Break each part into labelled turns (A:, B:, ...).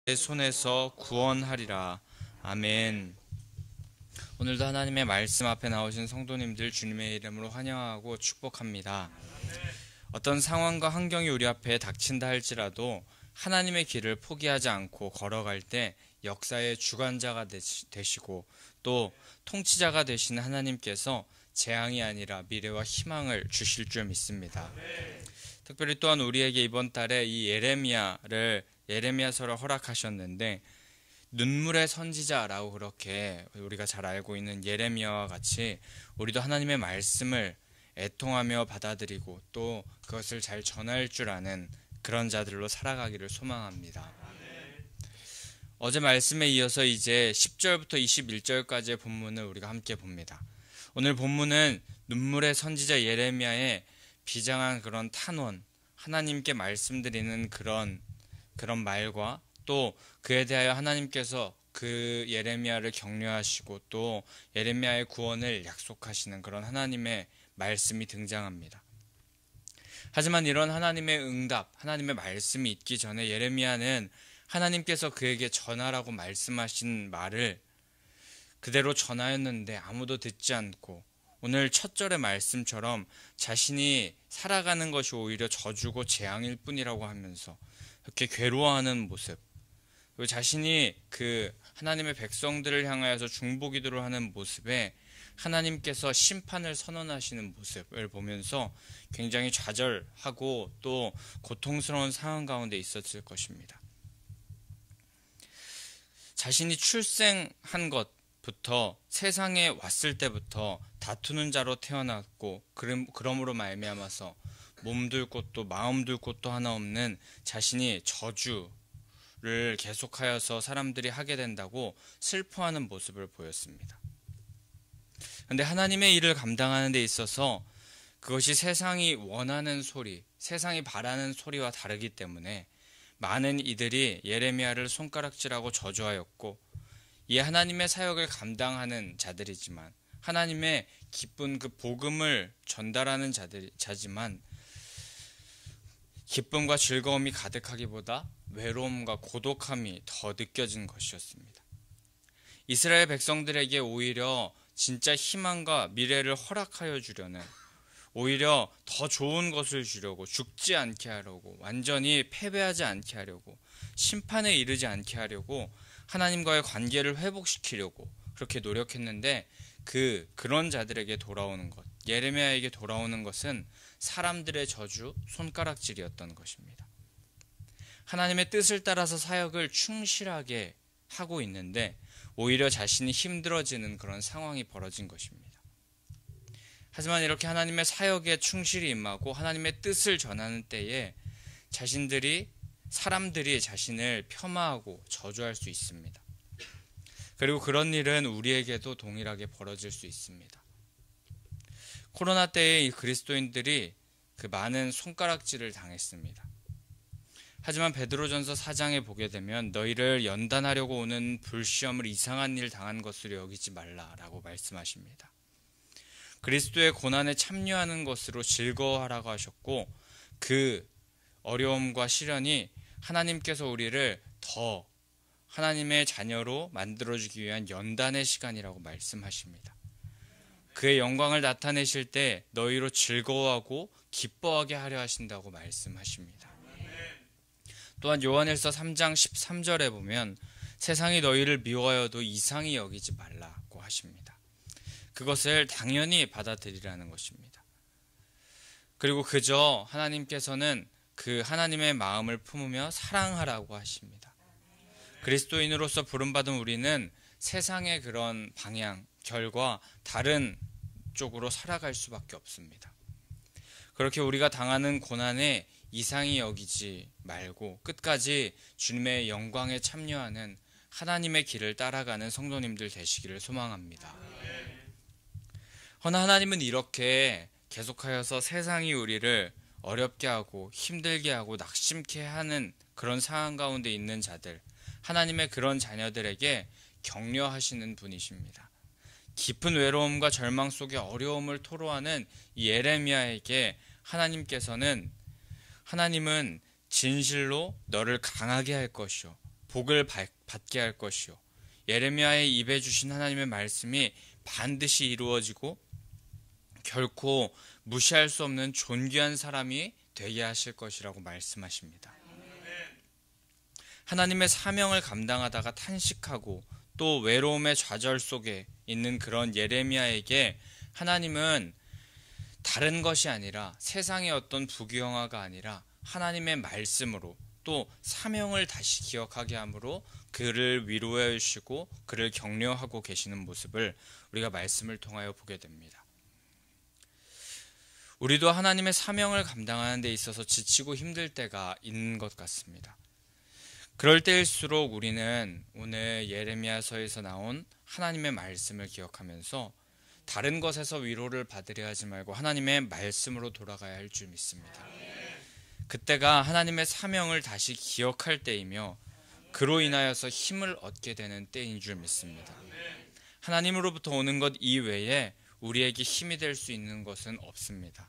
A: 내 손에서 구원하리라. 아멘. 오늘도 하나님의 말씀 앞에 나오신 성도님들 주님의 이름으로 환영하고 축복합니다. 어떤 상황과 환경이 우리 앞에 닥친다 할지라도 하나님의 길을 포기하지 않고 걸어갈 때 역사의 주관자가 되시고 또 통치자가 되시는 하나님께서 재앙이 아니라 미래와 희망을 주실 줄 믿습니다. 특별히 또한 우리에게 이번 달에 이 예레미야서를 허락하셨는데, 눈물의 선지자라고 그렇게 우리가 잘 알고 있는 예레미야와 같이 우리도 하나님의 말씀을 애통하며 받아들이고 또 그것을 잘 전할 줄 아는 그런 자들로 살아가기를 소망합니다. 어제 말씀에 이어서 이제 10절부터 21절까지의 본문을 우리가 함께 봅니다. 오늘 본문은 눈물의 선지자 예레미야의 비장한 그런 탄원, 하나님께 말씀드리는 그런 말과 또 그에 대하여 하나님께서 그 예레미야를 격려하시고 또 예레미야의 구원을 약속하시는 그런 하나님의 말씀이 등장합니다. 하지만 이런 하나님의 응답, 하나님의 말씀이 있기 전에 예레미야는 하나님께서 그에게 전하라고 말씀하신 말을 그대로 전하였는데 아무도 듣지 않고, 오늘 첫 절의 말씀처럼 자신이 살아가는 것이 오히려 저주고 재앙일 뿐이라고 하면서 그렇게 괴로워하는 모습, 그리고 자신이 그 하나님의 백성들을 향하여서 중보기도를 하는 모습에 하나님께서 심판을 선언하시는 모습을 보면서 굉장히 좌절하고 또 고통스러운 상황 가운데 있었을 것입니다. 자신이 출생한 것부터 세상에 왔을 때부터 다투는 자로 태어났고 그러므로 말미암아서 몸둘 곳도 마음둘 곳도 하나 없는 자신이 저주를 계속하여서 사람들이 하게 된다고 슬퍼하는 모습을 보였습니다. 그런데 하나님의 일을 감당하는 데 있어서 그것이 세상이 원하는 소리, 세상이 바라는 소리와 다르기 때문에 많은 이들이 예레미야를 손가락질하고 저주하였고, 이 하나님의 사역을 감당하는 자들이지만 하나님의 기쁜 그 복음을 전달하는 자지만 기쁨과 즐거움이 가득하기보다 외로움과 고독함이 더 느껴진 것이었습니다. 이스라엘 백성들에게 오히려 진짜 희망과 미래를 허락하여 주려는, 오히려 더 좋은 것을 주려고, 죽지 않게 하려고, 완전히 패배하지 않게 하려고, 심판에 이르지 않게 하려고, 하나님과의 관계를 회복시키려고 그렇게 노력했는데 그런 자들에게 돌아오는 것, 예레미야에게 돌아오는 것은 사람들의 저주, 손가락질이었던 것입니다. 하나님의 뜻을 따라서 사역을 충실하게 하고 있는데 오히려 자신이 힘들어지는 그런 상황이 벌어진 것입니다. 하지만 이렇게 하나님의 사역에 충실히 임하고 하나님의 뜻을 전하는 때에 사람들이 자신을 폄하하고 저주할 수 있습니다. 그리고 그런 일은 우리에게도 동일하게 벌어질 수 있습니다. 코로나 때에 이 그리스도인들이 그 많은 손가락질을 당했습니다. 하지만 베드로전서 4장에 보게 되면 너희를 연단하려고 오는 불시험을 이상한 일 당한 것으로 여기지 말라라고 말씀하십니다. 그리스도의 고난에 참여하는 것으로 즐거워하라고 하셨고, 그 어려움과 시련이 하나님께서 우리를 더 하나님의 자녀로 만들어주기 위한 연단의 시간이라고 말씀하십니다. 그의 영광을 나타내실 때 너희로 즐거워하고 기뻐하게 하려 하신다고 말씀하십니다. 또한 요한일서 3장 13절에 보면 세상이 너희를 미워하여도 이상히 여기지 말라고 하십니다. 그것을 당연히 받아들이라는 것입니다. 그리고 그저 하나님께서는 그 하나님의 마음을 품으며 사랑하라고 하십니다. 그리스도인으로서 부름받은 우리는 세상의 그런 방향, 결과 다른 쪽으로 살아갈 수밖에 없습니다. 그렇게 우리가 당하는 고난에 이상히 여기지 말고 끝까지 주님의 영광에 참여하는 하나님의 길을 따라가는 성도님들 되시기를 소망합니다. 허나 하나님은 이렇게 계속하여서 세상이 우리를 어렵게 하고 힘들게 하고 낙심케 하는 그런 상황 가운데 있는 자들, 하나님의 그런 자녀들에게 격려하시는 분이십니다. 깊은 외로움과 절망 속에 어려움을 토로하는 이 예레미야에게 하나님은 진실로 너를 강하게 할 것이요 복을 받게 할 것이요 예레미야의 입에 주신 하나님의 말씀이 반드시 이루어지고 결코 무시할 수 없는 존귀한 사람이 되게 하실 것이라고 말씀하십니다. 하나님의 사명을 감당하다가 탄식하고 또 외로움의 좌절 속에 있는 그런 예레미야에게 하나님은 다른 것이 아니라 세상의 어떤 부귀영화가 아니라 하나님의 말씀으로 또 사명을 다시 기억하게 함으로 그를 위로해 주시고 그를 격려하고 계시는 모습을 우리가 말씀을 통하여 보게 됩니다. 우리도 하나님의 사명을 감당하는 데 있어서 지치고 힘들 때가 있는 것 같습니다. 그럴 때일수록 우리는 오늘 예레미야서에서 나온 하나님의 말씀을 기억하면서 다른 것에서 위로를 받으려 하지 말고 하나님의 말씀으로 돌아가야 할 줄 믿습니다. 그때가 하나님의 사명을 다시 기억할 때이며 그로 인하여서 힘을 얻게 되는 때인 줄 믿습니다. 하나님으로부터 오는 것 이외에 우리에게 힘이 될 수 있는 것은 없습니다.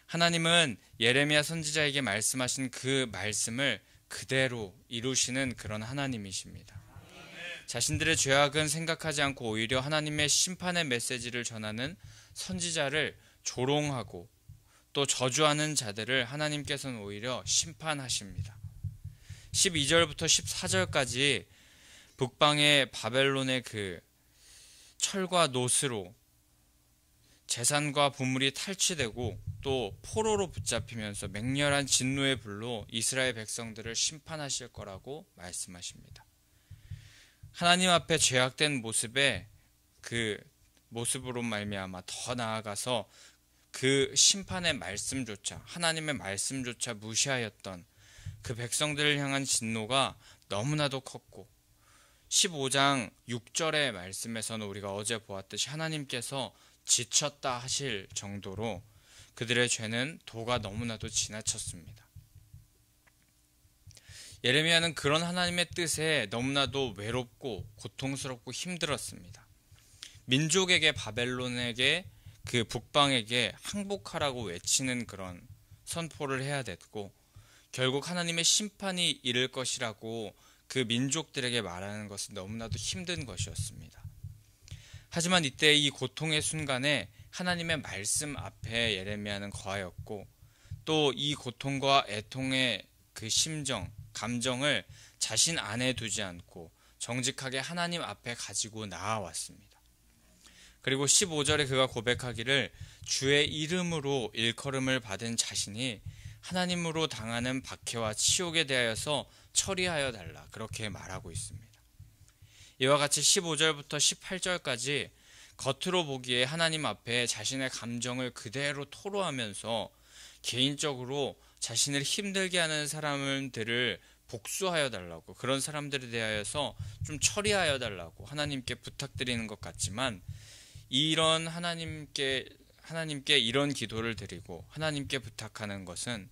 A: 하나님은 예레미야 선지자에게 말씀하신 그 말씀을 그대로 이루시는 그런 하나님이십니다. 자신들의 죄악은 생각하지 않고 오히려 하나님의 심판의 메시지를 전하는 선지자를 조롱하고 또 저주하는 자들을 하나님께서는 오히려 심판하십니다. 12절부터 14절까지 북방의 바벨론의 그 철과 노스로 재산과 부물이 탈취되고 또 포로로 붙잡히면서 맹렬한 진노의 불로 이스라엘 백성들을 심판하실 거라고 말씀하십니다. 하나님 앞에 죄악된 모습에 그 모습으로 말미암아 더 나아가서 그 심판의 말씀조차 하나님의 말씀조차 무시하였던 그 백성들을 향한 진노가 너무나도 컸고 15장 6절의 말씀에서는 우리가 어제 보았듯이 하나님께서 지쳤다 하실 정도로 그들의 죄는 도가 너무나도 지나쳤습니다. 예레미야는 그런 하나님의 뜻에 너무나도 외롭고 고통스럽고 힘들었습니다. 민족에게 바벨론에게 그 북방에게 항복하라고 외치는 그런 선포를 해야 됐고 결국 하나님의 심판이 이를 것이라고 그 민족들에게 말하는 것은 너무나도 힘든 것이었습니다. 하지만 이때 이 고통의 순간에 하나님의 말씀 앞에 예레미야는 거하였고 또 이 고통과 애통의 그 심정, 감정을 자신 안에 두지 않고 정직하게 하나님 앞에 가지고 나아왔습니다. 그리고 15절에 그가 고백하기를 주의 이름으로 일컬음을 받은 자신이 하나님으로 당하는 박해와 치욕에 대하여서 처리하여 달라 그렇게 말하고 있습니다. 이와 같이 15절부터 18절까지 겉으로 보기에 하나님 앞에 자신의 감정을 그대로 토로하면서 개인적으로 자신을 힘들게 하는 사람들을 복수하여 달라고 그런 사람들에 대하여서 좀 처리하여 달라고 하나님께 부탁드리는 것 같지만 이런 하나님께 이런 기도를 드리고 하나님께 부탁하는 것은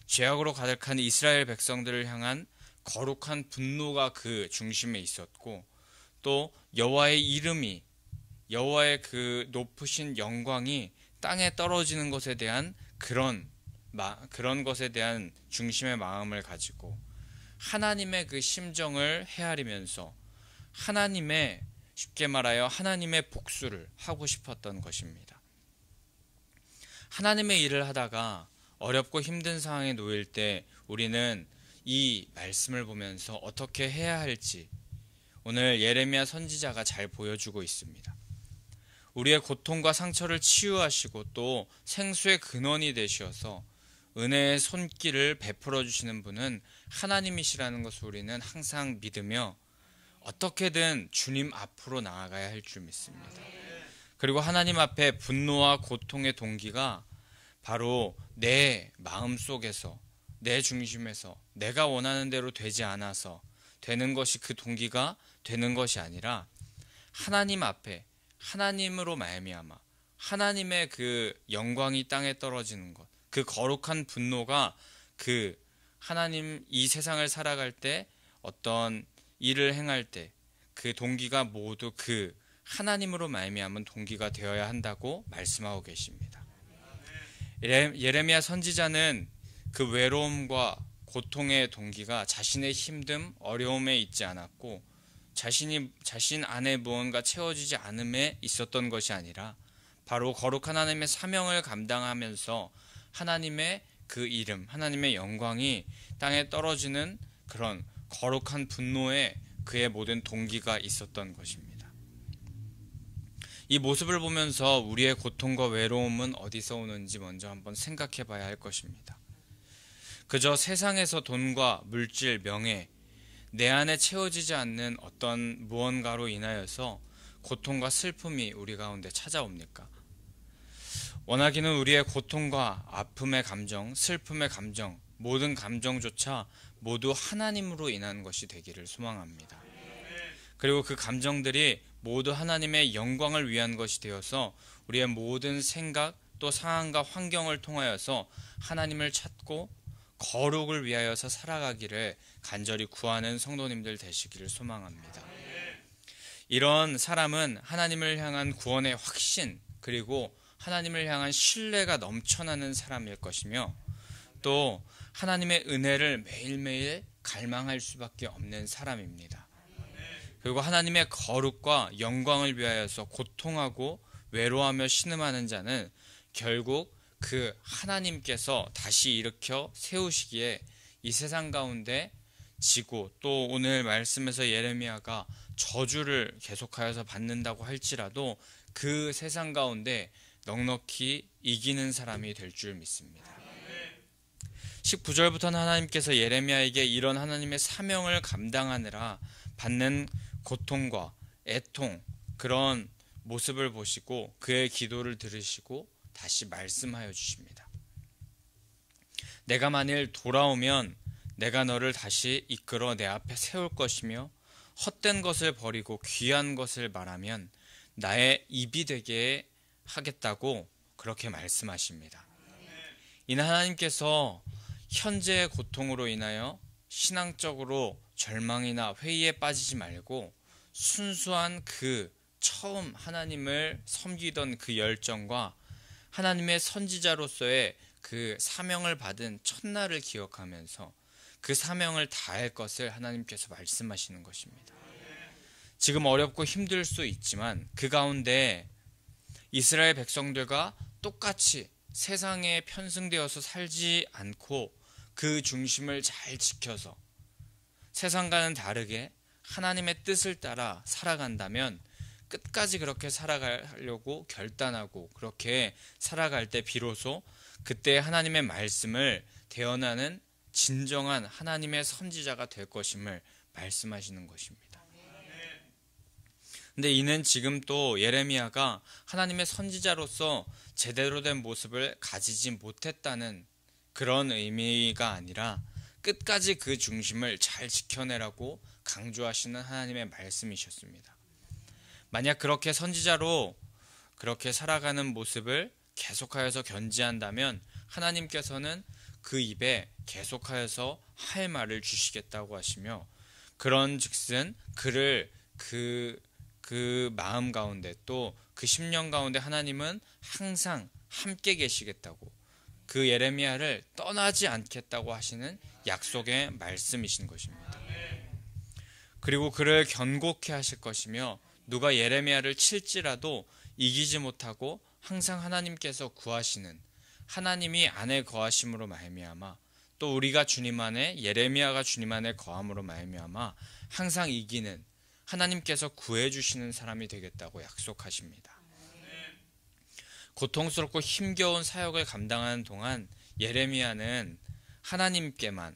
A: 죄악으로 가득한 이스라엘 백성들을 향한 거룩한 분노가 그 중심에 있었고 또 여호와의 이름이 여호와의 그 높으신 영광이 땅에 떨어지는 것에 대한 그런 것에 대한 중심의 마음을 가지고 하나님의 그 심정을 헤아리면서 쉽게 말하여 하나님의 복수를 하고 싶었던 것입니다. 하나님의 일을 하다가 어렵고 힘든 상황에 놓일 때 우리는 이 말씀을 보면서 어떻게 해야 할지 오늘 예레미야 선지자가 잘 보여주고 있습니다. 우리의 고통과 상처를 치유하시고 또 생수의 근원이 되셔서 은혜의 손길을 베풀어 주시는 분은 하나님이시라는 것을 우리는 항상 믿으며 어떻게든 주님 앞으로 나아가야 할 줄 믿습니다. 그리고 하나님 앞에 분노와 고통의 동기가 바로 내 마음속에서 내 중심에서 내가 원하는 대로 되지 않아서 되는 것이 그 동기가 되는 것이 아니라 하나님 앞에 하나님으로 말미암아 하나님의 그 영광이 땅에 떨어지는 것, 그 거룩한 분노가 그 하나님 이 세상을 살아갈 때 어떤 일을 행할 때 그 동기가 모두 그 하나님으로 말미암은 동기가 되어야 한다고 말씀하고 계십니다. 예레미야 선지자는 그 외로움과 고통의 동기가 자신의 힘듦, 어려움에 있지 않았고 자신 안에 무언가 채워지지 않음에 있었던 것이 아니라 바로 거룩한 하나님의 사명을 감당하면서 하나님의 그 이름, 하나님의 영광이 땅에 떨어지는 그런 거룩한 분노에 그의 모든 동기가 있었던 것입니다. 이 모습을 보면서 우리의 고통과 외로움은 어디서 오는지 먼저 한번 생각해 봐야 할 것입니다. 그저 세상에서 돈과 물질, 명예, 내 안에 채워지지 않는 어떤 무언가로 인하여서 고통과 슬픔이 우리 가운데 찾아옵니까? 원하기는 우리의 고통과 아픔의 감정, 슬픔의 감정, 모든 감정조차 모두 하나님으로 인한 것이 되기를 소망합니다. 그리고 그 감정들이 모두 하나님의 영광을 위한 것이 되어서 우리의 모든 생각 또 상황과 환경을 통하여서 하나님을 찾고 거룩을 위하여서 살아가기를 간절히 구하는 성도님들 되시기를 소망합니다. 이런 사람은 하나님을 향한 구원의 확신 그리고 하나님을 향한 신뢰가 넘쳐나는 사람일 것이며 또 하나님의 은혜를 매일매일 갈망할 수밖에 없는 사람입니다. 그리고 하나님의 거룩과 영광을 위하여서 고통하고 외로워하며 신음하는 자는 결국 그 하나님께서 다시 일으켜 세우시기에 이 세상 가운데 지고 또 오늘 말씀에서 예레미야가 저주를 계속하여서 받는다고 할지라도 그 세상 가운데 넉넉히 이기는 사람이 될 줄 믿습니다. 19절부터는 하나님께서 예레미야에게 이런 하나님의 사명을 감당하느라 받는 고통과 애통 그런 모습을 보시고 그의 기도를 들으시고 다시 말씀하여 주십니다. 내가 만일 돌아오면 내가 너를 다시 이끌어 내 앞에 세울 것이며 헛된 것을 버리고 귀한 것을 말하면 나의 입이 되게 하겠다고 그렇게 말씀하십니다. 이는 하나님께서 현재의 고통으로 인하여 신앙적으로 절망이나 회의에 빠지지 말고 순수한 그 처음 하나님을 섬기던 그 열정과 하나님의 선지자로서의 그 사명을 받은 첫날을 기억하면서 그 사명을 다할 것을 하나님께서 말씀하시는 것입니다. 지금 어렵고 힘들 수 있지만 그 가운데 이스라엘 백성들과 똑같이 세상에 편승되어서 살지 않고 그 중심을 잘 지켜서 세상과는 다르게 하나님의 뜻을 따라 살아간다면 끝까지 그렇게 살아가려고 결단하고 그렇게 살아갈 때 비로소 그때 하나님의 말씀을 대언하는 진정한 하나님의 선지자가 될 것임을 말씀하시는 것입니다. 근데 이는 지금 또 예레미야가 하나님의 선지자로서 제대로 된 모습을 가지지 못했다는 그런 의미가 아니라 끝까지 그 중심을 잘 지켜내라고 강조하시는 하나님의 말씀이셨습니다. 만약 그렇게 선지자로 그렇게 살아가는 모습을 계속하여서 견지한다면 하나님께서는 그 입에 계속하여서 할 말을 주시겠다고 하시며 그런 즉슨 그를 그 마음 가운데 또 그 심령 가운데 하나님은 항상 함께 계시겠다고 그 예레미야를 떠나지 않겠다고 하시는 약속의 말씀이신 것입니다. 그리고 그를 견고케 하실 것이며 누가 예레미야를 칠지라도 이기지 못하고 항상 하나님께서 구하시는 하나님이 안에 거하심으로 말미암아 또 우리가 주님 안에 예레미야가 주님 안에 거함으로 말미암아 항상 이기는 하나님께서 구해주시는 사람이 되겠다고 약속하십니다. 고통스럽고 힘겨운 사역을 감당하는 동안 예레미야는 하나님께만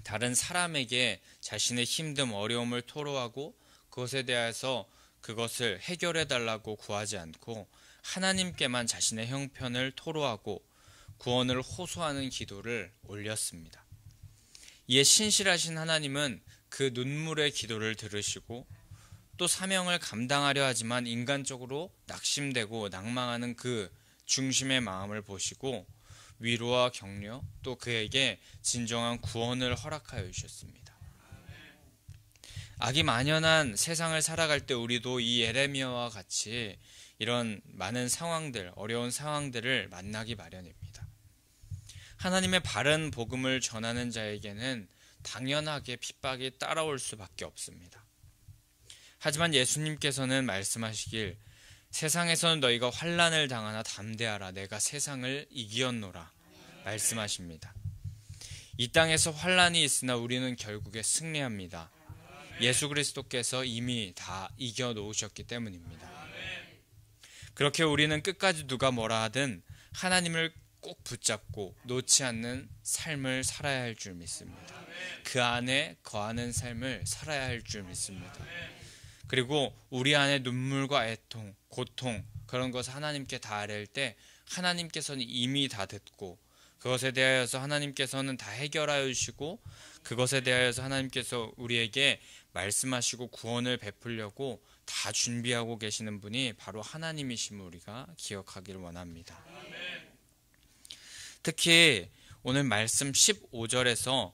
A: 다른 사람에게 자신의 힘듦 어려움을 토로하고 그것에 대해서 그것을 해결해 달라고 구하지 않고 하나님께만 자신의 형편을 토로하고 구원을 호소하는 기도를 올렸습니다. 이에 신실하신 하나님은 그 눈물의 기도를 들으시고 또 사명을 감당하려 하지만 인간적으로 낙심되고 낭망하는 그 중심의 마음을 보시고 위로와 격려 또 그에게 진정한 구원을 허락하여 주셨습니다. 악이 만연한 세상을 살아갈 때 우리도 이 예레미야와 같이 이런 많은 상황들, 어려운 상황들을 만나기 마련입니다. 하나님의 바른 복음을 전하는 자에게는 당연하게 핍박이 따라올 수밖에 없습니다. 하지만 예수님께서는 말씀하시길 세상에서는 너희가 환난을 당하나 담대하라 내가 세상을 이기었노라 말씀하십니다. 이 땅에서 환난이 있으나 우리는 결국에 승리합니다. 예수 그리스도께서 이미 다 이겨놓으셨기 때문입니다. 그렇게 우리는 끝까지 누가 뭐라 하든 하나님을 꼭 붙잡고 놓지 않는 삶을 살아야 할 줄 믿습니다. 그 안에 거하는 삶을 살아야 할 줄 믿습니다. 그리고 우리 안에 눈물과 애통, 고통 그런 것을 하나님께 다 아뢰일 때 하나님께서는 이미 다 듣고 그것에 대하여서 하나님께서는 다 해결하여 주시고 그것에 대하여서 하나님께서 우리에게 말씀하시고 구원을 베풀려고 다 준비하고 계시는 분이 바로 하나님이심을 우리가 기억하기를 원합니다. 특히 오늘 말씀 15절에서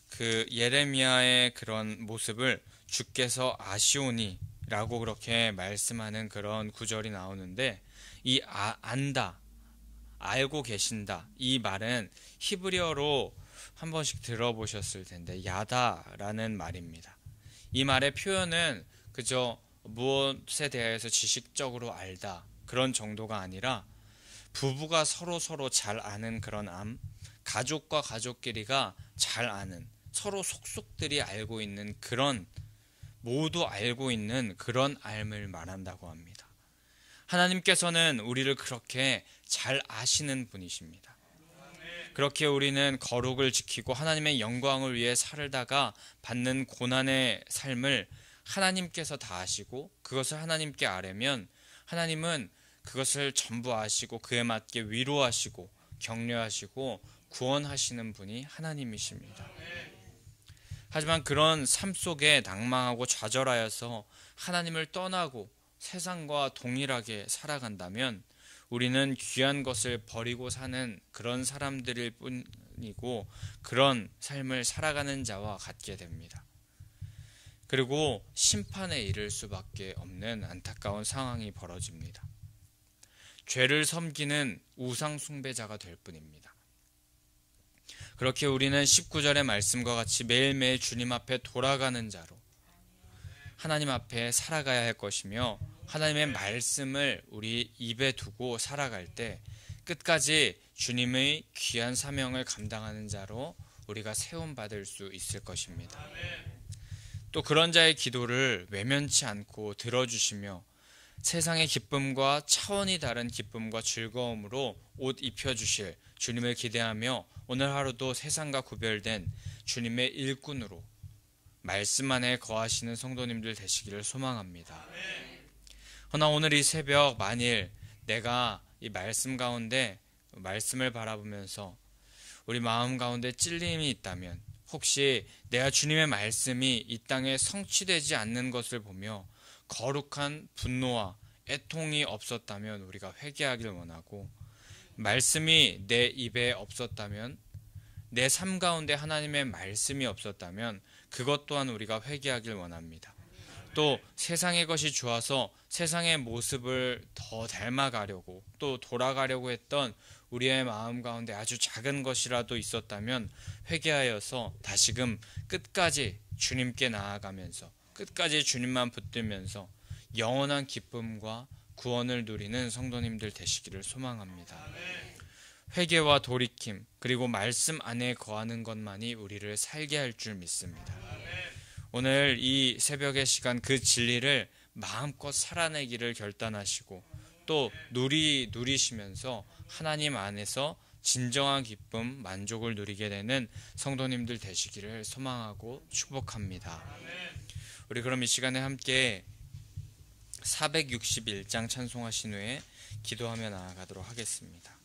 A: 그 예레미야의 그런 모습을 주께서 아시오니라고 그렇게 말씀하는 그런 구절이 나오는데 이 안다, 알고 계신다 이 말은 히브리어로 한 번씩 들어보셨을 텐데 야다라는 말입니다. 이 말의 표현은 그저 무엇에 대해서 지식적으로 알다 그런 정도가 아니라 부부가 서로 잘 아는 그런 암, 가족과 가족끼리가 잘 아는 서로 속속들이 알고 있는 그런 모두 알고 있는 그런 알을 말한다고 합니다. 하나님께서는 우리를 그렇게 잘 아시는 분이십니다. 그렇게 우리는 거룩을 지키고 하나님의 영광을 위해 살다가 받는 고난의 삶을 하나님께서 다 아시고 그것을 하나님께 아뢰면 하나님은 그것을 전부 아시고 그에 맞게 위로하시고 격려하시고 구원하시는 분이 하나님이십니다. 하지만 그런 삶 속에 낭망하고 좌절하여서 하나님을 떠나고 세상과 동일하게 살아간다면 우리는 귀한 것을 버리고 사는 그런 사람들일 뿐이고 그런 삶을 살아가는 자와 같게 됩니다. 그리고 심판에 이를 수밖에 없는 안타까운 상황이 벌어집니다. 죄를 섬기는 우상 숭배자가 될 뿐입니다. 그렇게 우리는 19절의 말씀과 같이 매일매일 주님 앞에 돌아가는 자로 하나님 앞에 살아가야 할 것이며 하나님의 말씀을 우리 입에 두고 살아갈 때 끝까지 주님의 귀한 사명을 감당하는 자로 우리가 세움받을 수 있을 것입니다. 또 그런 자의 기도를 외면치 않고 들어주시며 세상의 기쁨과 차원이 다른 기쁨과 즐거움으로 옷 입혀주실 주님을 기대하며 오늘 하루도 세상과 구별된 주님의 일꾼으로 말씀 안에 거하시는 성도님들 되시기를 소망합니다. 그러나 오늘 이 새벽 만일 내가 이 말씀 가운데 말씀을 바라보면서 우리 마음 가운데 찔림이 있다면 혹시 내가 주님의 말씀이 이 땅에 성취되지 않는 것을 보며 거룩한 분노와 애통이 없었다면 우리가 회개하기를 원하고 말씀이 내 입에 없었다면 내 삶 가운데 하나님의 말씀이 없었다면 그것 또한 우리가 회개하길 원합니다. 또 세상의 것이 좋아서 세상의 모습을 더 닮아가려고 또 돌아가려고 했던 우리의 마음 가운데 아주 작은 것이라도 있었다면 회개하여서 다시금 끝까지 주님께 나아가면서 끝까지 주님만 붙들면서 영원한 기쁨과 구원을 누리는 성도님들 되시기를 소망합니다. 회개와 돌이킴 그리고 말씀 안에 거하는 것만이 우리를 살게 할 줄 믿습니다. 오늘 이 새벽의 시간 그 진리를 마음껏 살아내기를 결단하시고 또 누리시면서 하나님 안에서 진정한 기쁨, 만족을 누리게 되는 성도님들 되시기를 소망하고 축복합니다. 우리 그럼 이 시간에 함께 461장 찬송하신 후에 기도하며 나아가도록 하겠습니다.